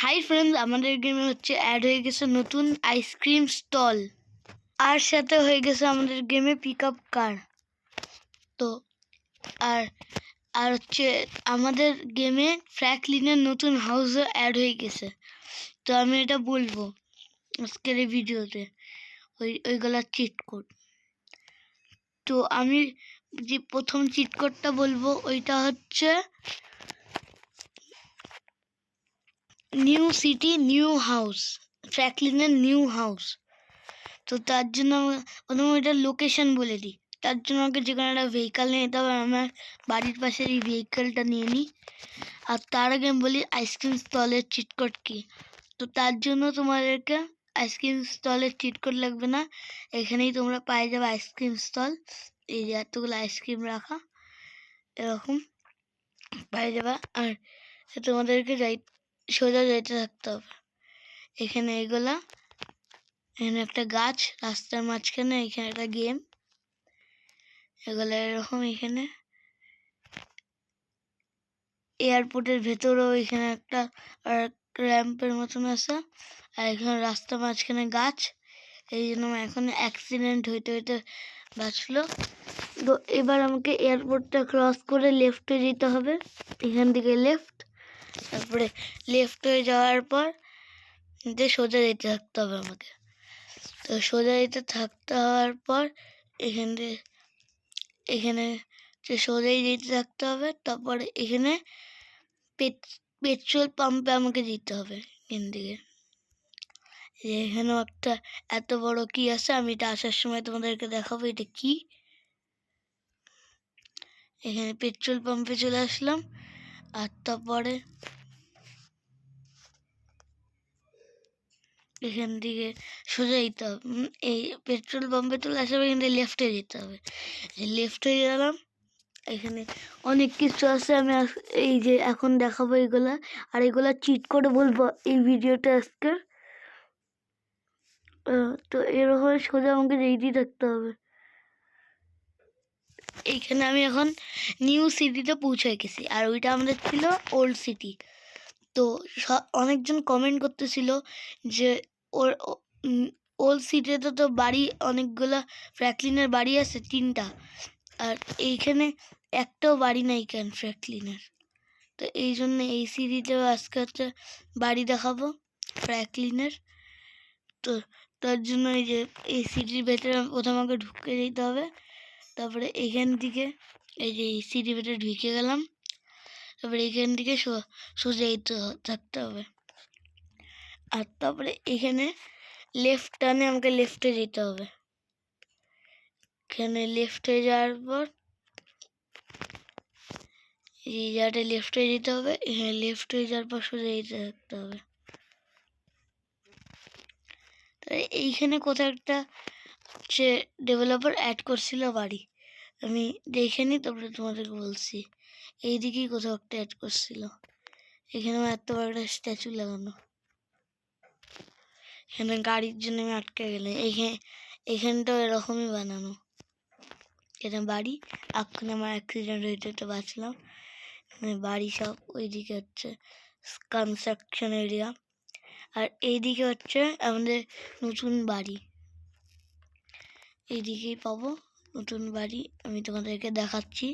Hi friends, আমাদের গেমে হচ্ছে অ্যাড হয়ে গেছে নতুন আইসক্রিম স্টল, আর সাথে হয়ে গেছে আমাদের গেমে পিক আপ কার। তো আর আর হচ্ছে আমাদের গেমে ফ্র্যাঙ্কলিনের নতুন হাউসও অ্যাড হয়ে গেছে। তো আমি এটা বলবো আজকের এই ভিডিওতে, ওইগুলা চিট কোড। তো আমি যে প্রথম চিট কোডটা বলবো ওইটা হচ্ছে নিউ সিটি নিউ হাউস, ফ্র্যাঙ্কলিনের নিউ হাউস। তো তার জন্য প্রথমে ওইটার লোকেশন বলে দিই। তার জন্য আমাকে যে কোনো একটা ভেহিকাল নিয়ে যেতে হবে। আমার বাড়ির পাশের এই ভেহিকালটা নিয়ে নিই। আর তার আগে আমি বলি আইসক্রিম স্টলের চিট কোড কী। তো তার জন্য তোমাদেরকে আইসক্রিম স্টলের চিট কোড লাগবে না, এখানেই তোমরা পেয়ে যাবে আইসক্রিম স্টল। এই যে এতগুলো আইসক্রিম রাখা এরকম পেয়ে যাবে। আর তোমাদেরকে সোজা যাইতে থাকতে হবে। এখানে এগুলা, এখানে একটা গাছ রাস্তার মাঝখানে, এখানে একটা গেম, এগুলো এরকম। এখানে এয়ারপোর্টের ভেতরেও এখানে একটা র্যাম্পের মতন আছে, আর এখানে রাস্তার মাঝখানে গাছ। এই জন্য এখন অ্যাক্সিডেন্ট হইতে হইতে বাঁচলো। তো এবার আমাকে এয়ারপোর্টটা ক্রস করে লেফটে যেতে হবে, এখান থেকে লেফট। তারপরে লেফট হয়ে যাওয়ার পর যে সোজা যেতে থাকতে হবে আমাকে। তো সোজা যেতে থাকতে হওয়ার পর এখানে যে সোজাই যেতে থাকতে হবে। তারপরে এখানে পেট্রোল পাম্পে আমাকে যেতে হবে এখান থেকে। এখানেও একটা এত বড় কি আছে, আমি এটা আসার সময় তোমাদেরকে দেখাবো এটা কি। এখানে পেট্রোল পাম্পে চলে আসলাম। আর তারপরে এখান থেকে সোজা যেতে হবে। এই পেট্রোল পাম্পে চলে আসবে, এখান থেকে লেফটে যেতে হবে। লেফটে গেলাম, এখানে অনেক কিছু আছে। আমি এই যে এখন দেখাবো এগুলা, আর এগুলা চিট করে বলবো এই ভিডিওটা আজকের। তো এরকম সোজা আমাকে যেতেই থাকতে হবে। এইখানে আমি এখন নিউ সিটিতে পৌঁছে গেছি, আর ওইটা আমাদের ছিল ওল্ড সিটি। তো অনেকজন কমেন্ট করতেছিল যে ওর ওল্ড সিটিতে তো বাড়ি অনেকগুলা, ফ্র্যাঙ্কলিনের বাড়ি আছে 3টা, আর এইখানে একটাও বাড়ি নাই কেন ফ্র্যাঙ্কলিনের। তো এই জন্য এই সিটিতেও আজকে হচ্ছে বাড়ি দেখাবো ফ্র্যাঙ্কলিনের। তো তার জন্য এই যে এই সিটির ভেতরে প্রথম আমাকে ঢুকে যেতে হবে। তারপরে এখান থেকে এই যে এই সিটির ভেতরে ঢুকে গেলাম। তারপরে এখান থেকে সোজা যেতে থাকতে হবে। আর তারপরে এখানে লেফট টার্নে আমাকে লেফটে যেতে হবে। এখানে লেফটে যাওয়ার পর এই জায়গাটা লেফটে যেতে হবে। এখানে লেফট হয়ে যাওয়ার পর সোজা যেতে থাকতে হবে। এইখানে কোথাও একটা সে ডেভেলপার অ্যাড করছিল বাড়ি, আমি দেখে নিই তারপরে তোমাদেরকে বলছি। এইদিকেই কোথাও একটা অ্যাড করছিল। এখানে এত বড় একটা স্ট্যাচু লাগানো, এখানে গাড়ির জন্য আমি আটকে গেলাম। এখানটাও এরকমই বানানো, এটা বাড়ি। এখন আমার অ্যাক্সিডেন্ট হইতে তো বাঁচলাম। বাড়ি সব ওইদিকে হচ্ছে কনস্ট্রাকশন এরিয়া, আর এইদিকে হচ্ছে আমাদের নতুন বাড়ি। এইদিকেই পাবো নতুন বাড়ি, আমি তোমাদেরকে দেখাচ্ছি।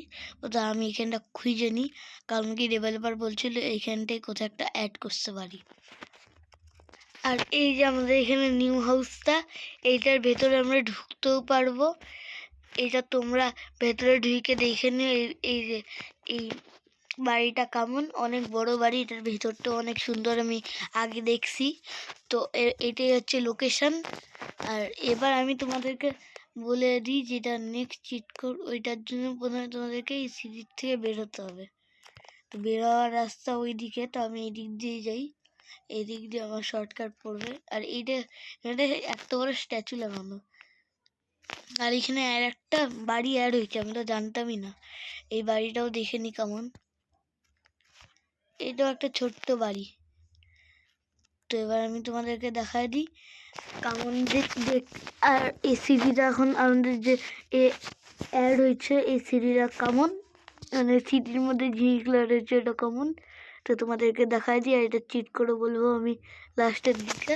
ওটা আমি এখানটা খুঁজে নিই, কারণ কি ডেভেলপার বলছিল এইখানটায় কোথাও একটা অ্যাড করতে পারি। আর এই যে আমাদের এখানে নিউ হাউসটা, এইটার ভেতরে আমরা ঢুকতেও পারবো। এটা তোমরা ভেতরে ঢুকে দেখে নিও। এই যে এই বাড়িটা কেমন, অনেক বড় বাড়ি, এটার ভেতরটা অনেক সুন্দর, আমি আগে দেখছি। তো এটাই হচ্ছে লোকেশন। আর এবার আমি তোমাদেরকে বলে দিই যেটা নেক্সট চিট কোড, ওইটার জন্য প্রথমে তোমাদেরকে এই সিটির থেকে বের হতে হবে। তো বের হওয়ার রাস্তা ওই দিকে, তো আমি এই দিক দিয়ে যাই, এই দিক দিয়ে আমার শর্টকাট পড়বে। আর এটা এত বড় স্ট্যাচু লাগানো, আর এখানে আর একটা বাড়ি অ্যাড হয়েছে, আমি তো জানতামই না। এই বাড়িটাও দেখে নি কেমন, এটাও একটা ছোট্ট বাড়ি। তো এবার আমি তোমাদেরকে দেখাই দিই কেমন দেখ। আর এই সিটিটা এখন আমাদের যে অ্যাড হয়েছে, এই সিটিটা কেমন, মানে সিটির মধ্যে জিনিসগুলো রয়েছে এটা কেমন তো তোমাদেরকে দেখাই দিই, আর এটা চিট করে বলবো আমি লাস্টের দিকে।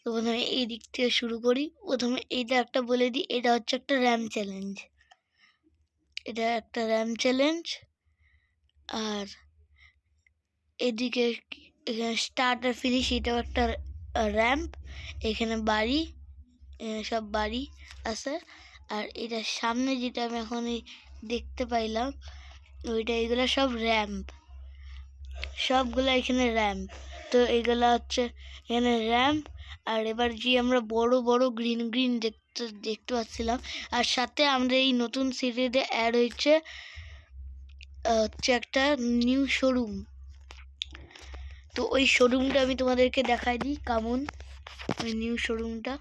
তো প্রথমে এই দিক থেকে শুরু করি। প্রথমে এইটা একটা বলে দিই, এটা হচ্ছে একটা র্যাম চ্যালেঞ্জ। এটা একটা র্যাম চ্যালেঞ্জ। আর এদিকে এখানে স্টার্ট আর ফিনিশ, এটাও একটা র্যাম্প। এখানে বাড়ি, সব বাড়ি আছে। আর এটার সামনে যেটা আমি এখন দেখতে পাইলাম ওইটা, এগুলো সব র্যাম্প, সবগুলো এখানে র্যাম্প। তো এগুলো হচ্ছে এখানে র্যাম্প। আর এবার যে আমরা বড় বড় গ্রিন গ্রিন দেখতে পাচ্ছিলাম, আর সাথে আমাদের এই নতুন সিটিতে অ্যাড হয়েছে হচ্ছে একটা নিউ শোরুম। তো ওই শোরুমটা আমি তোমাদেরকে দেখাই দিই কেমন, ওই নিউ শোরুমটা।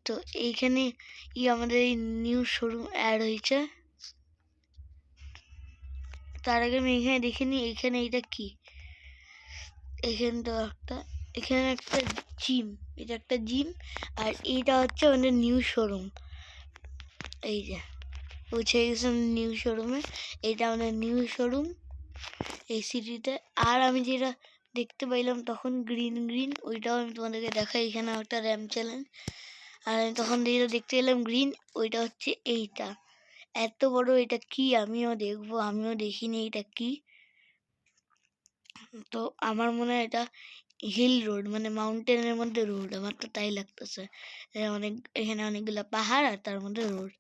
তো এইখানে আমাদের এই নিউ শোরুম অ্যাড হয়েছে। তার আগে আমি এখানে দেখে নিই এখানে এটা কি। এখানে একটা জিম, এটা একটা জিম। আর এইটা হচ্ছে আমাদের নিউ শোরুম। এই যে পৌঁছে গেছে নিউ শোরুমে, এটা আমাদের নিউ শোরুম এই সিটিতে। আর আমি যেটা দেখতে পাইলাম তখন গ্রিন গ্রিন, ওইটাও আমি তোমাদেরকে দেখাই। এখানে একটা র্যাম চ্যালেঞ্জ। আর আমি তখন যেটা দেখতে পেলাম গ্রিন, ওইটা হচ্ছে এইটা এত বড়। এটা কি আমিও দেখবো, আমিও দেখিনি এটা কি। তো আমার মনে হয় এটা হিল রোড, মানে মাউন্টেনের মধ্যে রোড, আমার তো তাই লাগতেছে। এখানে অনেকগুলো পাহাড় আর তার মধ্যে রোড।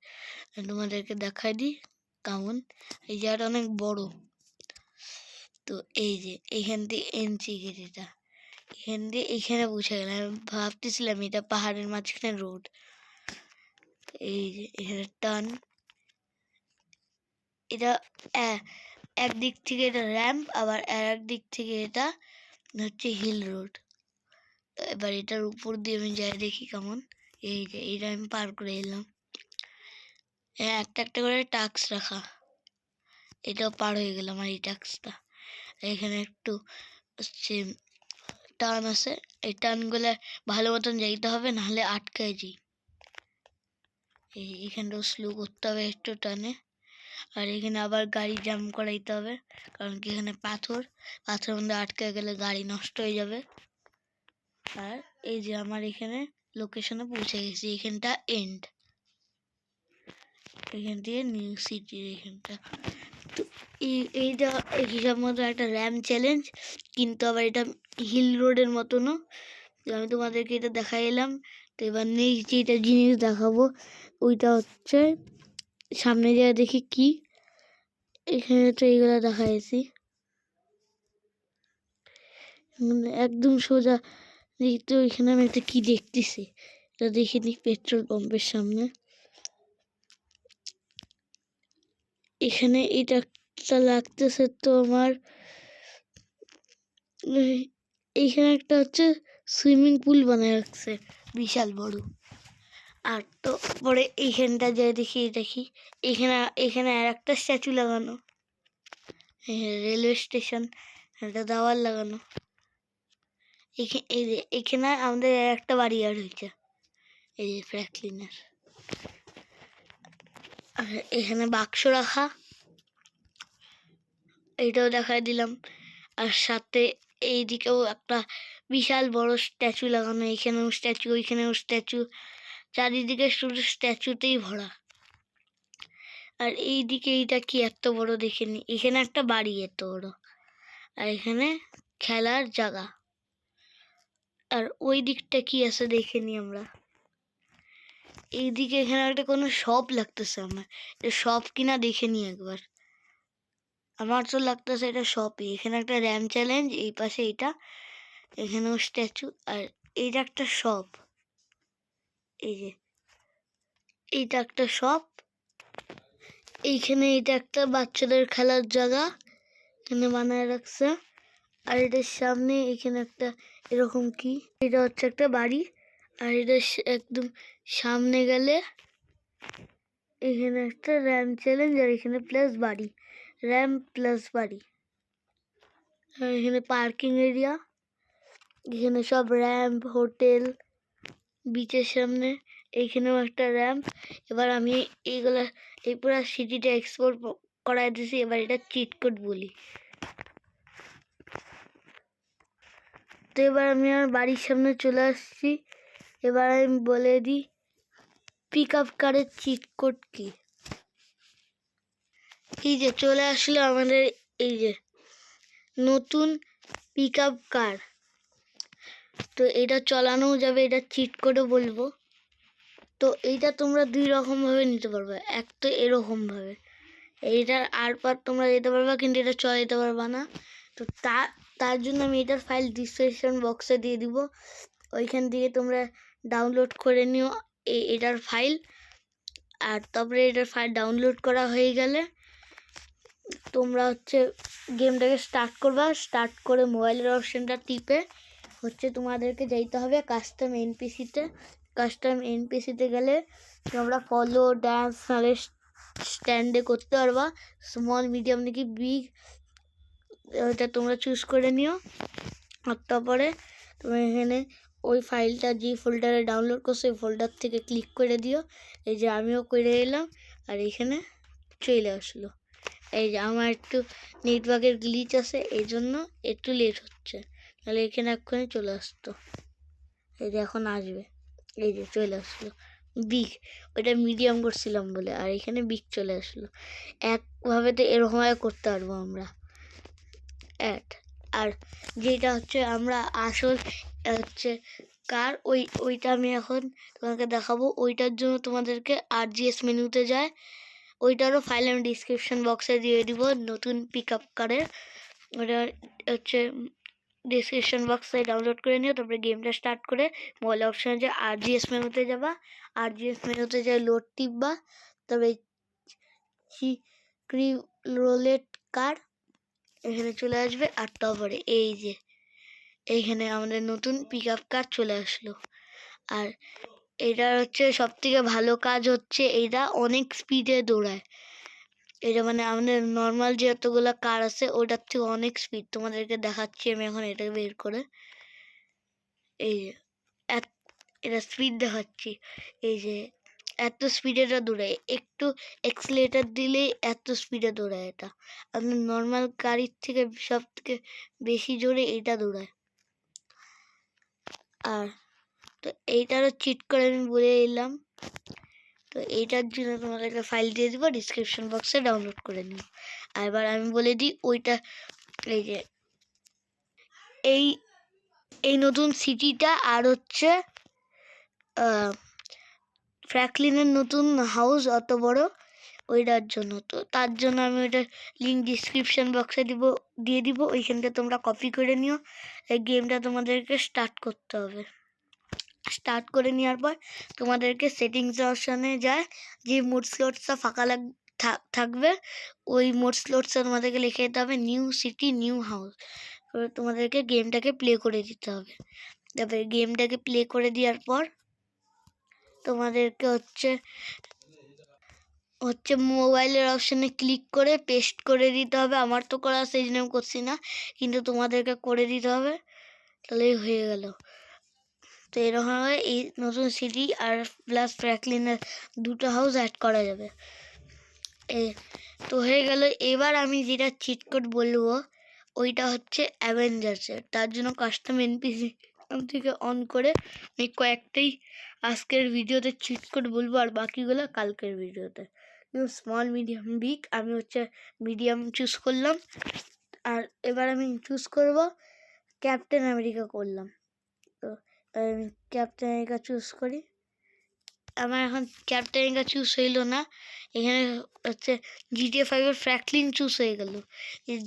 তোমাদেরকে দেখাই দিই কেমন। এই জায়গাটা অনেক বড়। তো এই যে এখান দিয়ে এনট্রি গেট, এটা এখান দিয়ে এখানে পৌঁছে গেলাম। আমি ভাবতেছিলাম এটা পাহাড়ের মাঝখানে রোড। এই যে এখানে টার্ন, এটা একদিক থেকে এটা র্যাম্প, আবার এক দিক থেকে এটা হচ্ছে হিল রোড। এবার এটার উপর দিয়ে আমি যাই দেখি কেমন। এই যে এটা আমি পার করে এলাম। একটা একটা করে টাস্ক রাখা, এটাও পার হয়ে গেলাম। আর এই টাস্কটা এখানে একটু হচ্ছে টার্ন আছে, এই টার্নগুলো ভালো মতন যাইতে হবে, নাহলে আটকায় যাই। এখানটাও স্লো করতে হবে একটু টানে। আর এখানে আবার গাড়ি জাম্প করাইতে হবে, কারণ কি এখানে পাথরের মধ্যে আটকে গেলে গাড়ি নষ্ট হয়ে যাবে। আর এই যে আমার এখানে লোকেশনে পৌঁছে গেছি, এখানটা এন্ড, এখান থেকে নিউ সিটির এখানটা। তো এইটা হিসাব মতো একটা র্যাম চ্যালেঞ্জ, কিন্তু আবার এটা হিল রোডের মতনও। আমি তোমাদেরকে এটা দেখাই এলাম। তো এবার নেক্সট যেটা জিনিস দেখাবো ওইটা হচ্ছে সামনে যা দেখি কি। এখানে তো এইগুলো দেখাইছি, একদম সোজা দেখি। তো এখানে আমি একটা কি দেখতেছি, এটা দেখে নিই। পেট্রোল পাম্পের সামনে এখানে এটা লাগতেছে তো আমার। এইখানে একটা হচ্ছে সুইমিং পুল বানায় রাখছে বিশাল বড়। আর তো পরে এইখানটা যাই দেখি এখানে এখানে আর একটা স্ট্যাচু লাগানো, রেলওয়ে স্টেশন, একটা দেওয়াল লাগানো। এই যে এখানে আমাদের একটা বাড়ি আর হয়েছে, এই যে ফ্র্যাঙ্কলিনের। আর এখানে বাক্স রাখা, এইটাও দেখাই দিলাম। আর সাথে এইদিকেও একটা বিশাল বড় স্ট্যাচু লাগানো, এখানেও স্ট্যাচু, ওইখানেও স্ট্যাচু, চারিদিকে শুধু স্ট্যাচুতেই ভরা। আর এইদিকে এইটা কি এত বড় দেখিনি, এখানে একটা বাড়ি এত বড়। আর এখানে খেলার জায়গা। আর ওই দিকটা কি আছে দেখে নি আমরা। এইদিকে এখানে একটা কোনো শপ লাগতেছে আমার, এটা শপ কিনা দেখে নি একবার। আমার তো লাগতেছে এটা শপই। এখানে একটা র্যাম চ্যালেঞ্জ, এই পাশে এটা, এখানেও স্ট্যাচু। আর এইটা একটা শপ, এই যে এইটা একটা শপ। এইখানে এটা একটা বাচ্চাদের খেলার জায়গা, এখানে বানায় রাখছে। আর এটার সামনে এখানে একটা এরকম কি, এটা হচ্ছে একটা বাড়ি। আর এটা একদম সামনে গেলে এখানে একটা র্যাম চ্যালেঞ্জ, আর এখানে প্লাস বাড়ি, র্যাম প্লাস বাড়ি। আর এখানে পার্কিং এরিয়া, এখানে সব র্যাম্প, হোটেল, বিচের সামনে এইখানেও একটা র্যাম্প। এবার আমি এইগুলা এই পুরো সিটিটা এক্সপ্লোর করাই দিয়েছি। এবার এটা চিট কোড বলি। তো এবার আমি আমার বাড়ির সামনে চলে আসছি। এবার আমি বলে দিই পিক আপ কারের চিট কোড কি। এই যে চলে আসলো আমাদের এই যে নতুন পিক আপ কার। তো এটা চালানোও যাবে, এটা চিট কোডও বলবো। তো এইটা তোমরা দুই রকমভাবে নিতে পারবে। এক তো এরকমভাবে, এইটার আরপার তোমরা যেতে পারবা, কিন্তু এটা চালাতে পারবা না। তো তার জন্য আমি এটার ফাইল ডিসক্রিপশন বক্সে দিয়ে দিব, ওইখান থেকে তোমরা ডাউনলোড করে নিও এটার ফাইল। আর তারপরে এটার ফাইল ডাউনলোড করা হয়ে গেলে তোমরা হচ্ছে গেমটাকে স্টার্ট করবা। স্টার্ট করে মোবাইলের অপশানটা টিপে হচ্ছে তোমাদেরকে যাইতে হবে কাস্টম এনপিসিতে। কাস্টম এনপিসিতে গেলে তোমরা ফলো, ড্যান্স, নাহলে স্ট্যান্ডে করতে পারবা। স্মল, মিডিয়াম নাকি বিগ, ওইটা তোমরা চুজ করে নিও। আর তারপরে তোমরা এখানে ওই ফাইলটা যে ফোল্ডারে ডাউনলোড করছো ওই ফোল্ডার থেকে ক্লিক করে দিও। এই যে আমিও করে এলাম, আর এখানে চলে আসলো। এই যে আমার একটু নেটওয়ার্কের গ্লিচ আছে, এই জন্য একটু লেট হচ্ছে, তাহলে এখানে এক্ষুনি চলে আসতো। এই যে এখন আসবে, এই যে চলে আসলো বিগ। ওইটা মিডিয়াম করছিলাম বলে, আর এখানে বিগ চলে আসলো। একভাবে তো এরকমভাবে করতে পারবো আমরা অ্যাড। আর যেটা হচ্ছে আমরা আসল হচ্ছে কার, ওইটা আমি এখন তোমাকে দেখাবো। ওইটার জন্য তোমাদেরকে আরজিএস মেনুতে যায়, ওইটারও ফাইল আমি ডিসক্রিপশন বক্সে দিয়ে দিব। নতুন পিক আপ কারের ওটা হচ্ছে ডিসক্রিপশন বক্সে ডাউনলোড করে নিও। তারপরে গেমটা স্টার্ট করে মোবাইল অপশানে যে আরজিএস মেনুতে যাবা, আরজিএস মেনুতে যে লোড টিপবা, তবে রোলেট কার এখানে চলে আসবে। আর তারপরে এই যে এইখানে আমাদের নতুন পিক আপ কার চলে আসলো। আর এটার হচ্ছে সব থেকে ভালো কাজ হচ্ছে এটা অনেক স্পিডে দৌড়ায়। এটা মানে আমাদের নর্মাল যে এতগুলো কার আছে ওটার থেকে অনেক স্পিড। তোমাদেরকে দেখাচ্ছি আমি এখন এটা বের করে। এই যে এটা স্পিড দেখাচ্ছি, এই যে এত স্পিডে এটা দৌড়ায়। একটু এক্সিলেটার দিলেই এত স্পিডে দৌড়ায় এটা। আমাদের নর্মাল গাড়ির থেকে সব থেকে বেশি জোরে এটা দৌড়ায়। আর তো এইটারও চিট করে আমি বলে এলাম। তো এইটার জন্য তোমাদেরকে ফাইল দিয়ে দিব, ডিসক্রিপশন বক্সে ডাউনলোড করে নিও। আর এবার আমি বলে দিই ওইটা, এই যে এই নতুন সিটিটা আর হচ্ছে ফ্র্যাঙ্কলিনের নতুন হাউস অত বড়, ওইটার জন্য। তো তার জন্য আমি ওইটার লিঙ্ক ডিসক্রিপশন বক্সে দিয়ে দিব, ওইখানটা তোমরা কপি করে নিও। এই গেমটা তোমাদেরকে স্টার্ট করতে হবে। স্টার্ট করে নেওয়ার পর তোমাদেরকে সেটিংস অপশানে যায়, যে মোড স্লটসটা ফাঁকা থাকবে ওই মোড স্লটসটা তোমাদেরকে লিখে দিতে হবে নিউ সিটি নিউ হাউস। তোমাদেরকে গেমটাকে প্লে করে দিতে হবে। তারপরে গেমটাকে প্লে করে দেওয়ার পর তোমাদেরকে হচ্ছে মোবাইলের অপশানে ক্লিক করে পেস্ট করে দিতে হবে। আমার তো করা সেই জন্য আমি করছি না, কিন্তু তোমাদেরকে করে দিতে হবে, তাহলেই হয়ে গেল। তো এরকমভাবে এই নতুন সিটি আর প্লাস ফ্র্যাঙ্কলিনের দুটো হাউস অ্যাড করা যাবে। তো হয়ে গেল। এবার আমি যেটা চিট কোড বলবো ওইটা হচ্ছে অ্যাভেঞ্জার্সের। তার জন্য কাস্টম এনপিসি থেকে অন করে আমি কয়েকটাই আজকের ভিডিওতে চিট কোড বলবো, আর বাকিগুলো কালকের ভিডিওতে। স্মল, মিডিয়াম, বিগ, আমি হচ্ছে মিডিয়াম চুজ করলাম। আর এবার আমি চুজ করব ক্যাপ্টেন আমেরিকা করলাম। তো আমি ক্যাপ্টেন আমেরিকা চুজ করি। আমার এখন ক্যাপ্টেন আমেরিকা চুজ হইলো না, এখানে হচ্ছে জিটিএ 5-এর ফ্র্যাঙ্কলিন চুজ হয়ে গেল।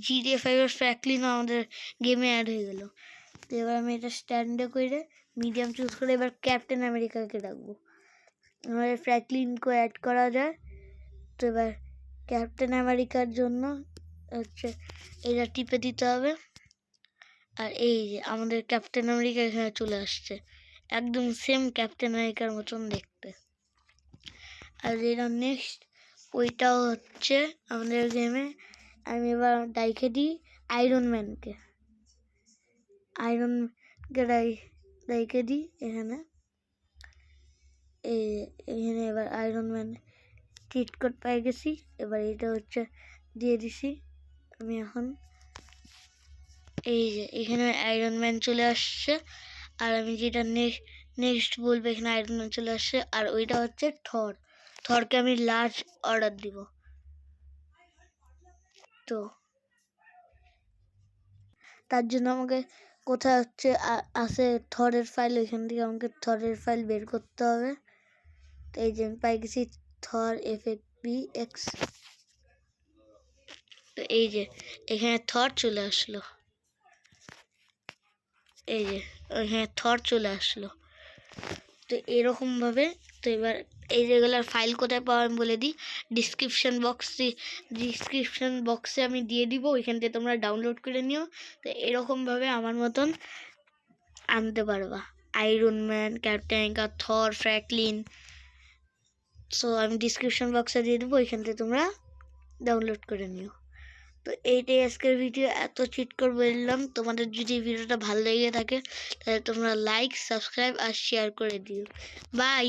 জিটিএ 5-এর ফ্র্যাঙ্কলিনও আমাদের গেমে অ্যাড হয়ে গেল। তো এবার আমি এটা স্ট্যান্ডে করে মিডিয়াম চুজ করে এবার ক্যাপ্টেন আমেরিকাকে রাখবো। আমাদের ফ্র্যাঙ্কলিনকে অ্যাড করা যায়। তো এবার ক্যাপ্টেন আমেরিকার জন্য হচ্ছে এটা টিপে দিতে হবে। আর এই যে আমাদের ক্যাপ্টেন আমেরিকা এখানে চলে আসছে, একদম সেম ক্যাপ্টেন আমেরিকার মতন দেখতে। আর যেটা নেক্সট ওইটাও হচ্ছে আমাদের গেমে। আমি এবার ডাইকে দিই আয়রন ম্যানকে ডাইকে দিই এখানে। এখানে এবার আয়রন ম্যান চিট কোড পাই গেছি। এবার এটা হচ্ছে দিয়ে দিছি আমি এখন। এই যে এখানে আয়রন ম্যান চলে আসছে, আর আমি যেটা নেক্সট বলবো এখানে আয়রন ম্যান চলে আসছে, আর ওইটা হচ্ছে থরকে আমি লার্জ অর্ডার দিব। তো তার জন্য আমাকে কোথায় হচ্ছে আছে থরের ফাইল, ওইখান থেকে আমাকে থরের ফাইল বের করতে হবে। তো এই যে আমি পাই গেছি থর FFmpeg। তো এই যে এখানে থর চলে আসলো, এই যে এখানে থর চলে আসলো। তো এরকমভাবে, তো এবার এই যেগুলোর ফাইল কোথায় পাওয়া আমি বলে দিই, ডিসক্রিপশন বক্সে আমি দিয়ে দিব, ওইখান থেকে তোমরা ডাউনলোড করে নিও। তো এরকমভাবে আমার মতন আনতে পারবা আয়রন ম্যান, ক্যাপ্টেন আমেরিকা, থর, ফ্র্যাঙ্কলিন। সো আমি ডিসক্রিপশন বক্সে দিয়ে দেবো, ওইখান থেকে তোমরা ডাউনলোড করে নিও। তো এইটাই আজকের ভিডিও, এত চিট করে বললাম। তোমাদের যদি ভিডিওটা ভালো লেগে থাকে তাহলে তোমরা লাইক, সাবস্ক্রাইব আর শেয়ার করে দিও। বাই।